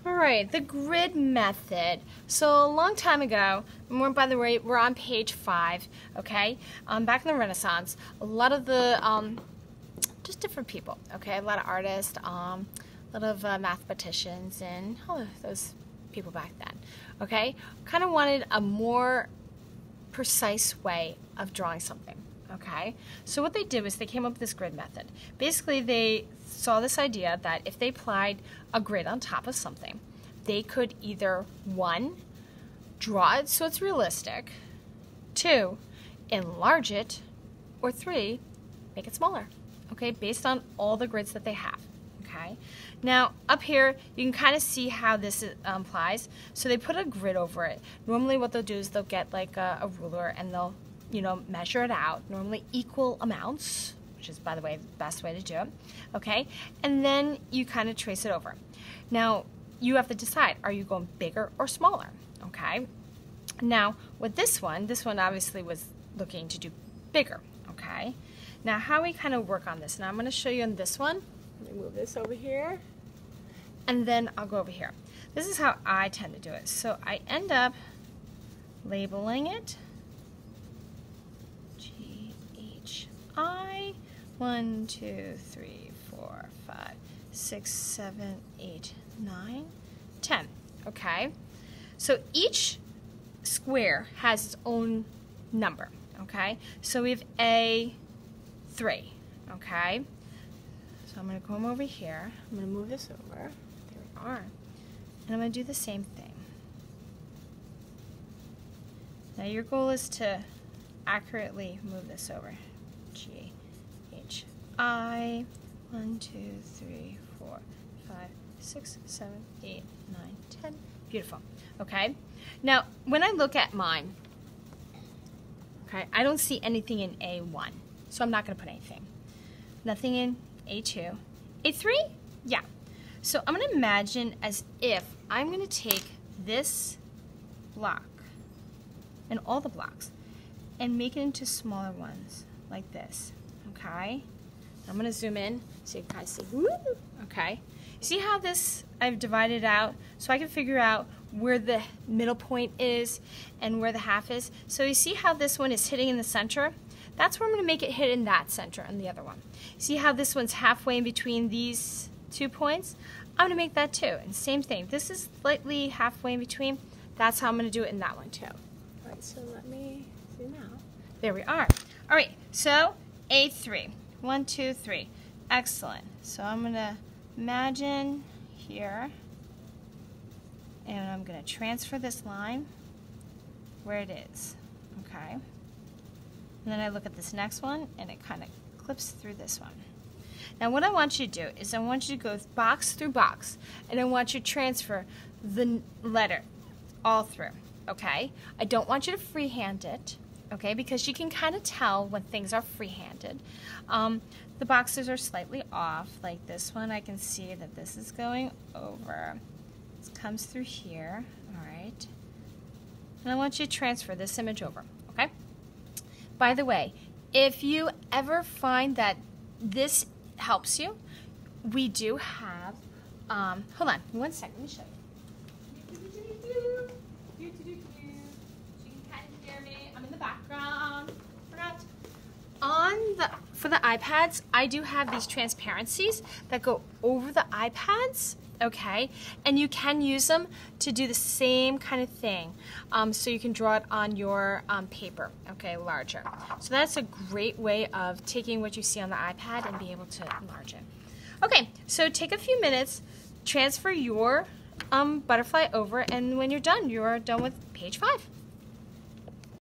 All right, the grid method. So a long time ago, and by the way, we're on page 5, okay? Back in the Renaissance, a lot of the, just different people, okay? A lot of artists, a lot of mathematicians, and all of those people back then, okay? Kind of wanted a more precise way of drawing something, okay? So what they did was they came up with this grid method. Basically, they saw this idea that if they applied a grid on top of something, they could either, 1, draw it so it's realistic, 2, enlarge it, or 3, make it smaller, okay, based on all the grids that they have, okay? Now, up here, you can kind of see how this applies. So they put a grid over it. Normally what they'll do is they'll get like a ruler and they'll, measure it out, normally equal amounts, which is, by the way, the best way to do it, okay? And then you kind of trace it over. Now, you have to decide, are you going bigger or smaller, okay? Now, with this one obviously was looking to do bigger, okay? Now, how we kind of work on this, now I'm going to show you on this one. Let me move this over here, and then I'll go over here. This is how I tend to do it. So I end up labeling it GHI 1, 2, 3, 4, 5, 6, 7, 8, 9, 10. Okay? So each square has its own number. Okay? So we have A3. Okay? So I'm going to come over here. I'm going to move this over. There we are. And I'm going to do the same thing. Now your goal is to accurately move this over. GHI 1, 2, 3, 4, 5, 6, 7, 8, 9, 10. Beautiful. Okay? Now, when I look at mine, okay, I don't see anything in A1, so I'm not going to put anything. Nothing in A2. A3? Yeah. So I'm going to imagine as if I'm going to take this block and all the blocks and make it into smaller ones like this. Okay? I'm going to zoom in so you guys see. Woo! Okay. See how this I've divided out so I can figure out where the middle point is and where the half is. So you see how this one is hitting in the center? That's where I'm going to make it hit in that center and the other one. See how this one's halfway in between these 2 points? I'm going to make that too. And same thing. This is slightly halfway in between. That's how I'm going to do it in that one too. All right, so let me zoom out. There we are. All right, so A3. 1, 2, 3. Excellent. So I'm going to imagine here, and I'm going to transfer this line where it is. Okay? And then I look at this next one, and it kind of clips through this one. Now what I want you to do is I want you to go box through box, and I want you to transfer the letter all through, okay? I don't want you to freehand it, okay, because you can kind of tell when things are freehanded. The boxes are slightly off, like this one. I can see that this is going over. This comes through here, all right? And I want you to transfer this image over, okay? By the way, if you ever find that this helps you, we do have, hold on, 1 second, let me show you. You can kind of hear me, I'm in the background. For the iPads, I do have these transparencies that go over the iPads, okay? And you can use them to do the same kind of thing. So you can draw it on your paper, okay, larger. So that's a great way of taking what you see on the iPad and be able to enlarge it. Okay, so take a few minutes, transfer your butterfly over, and when you're done with page 5.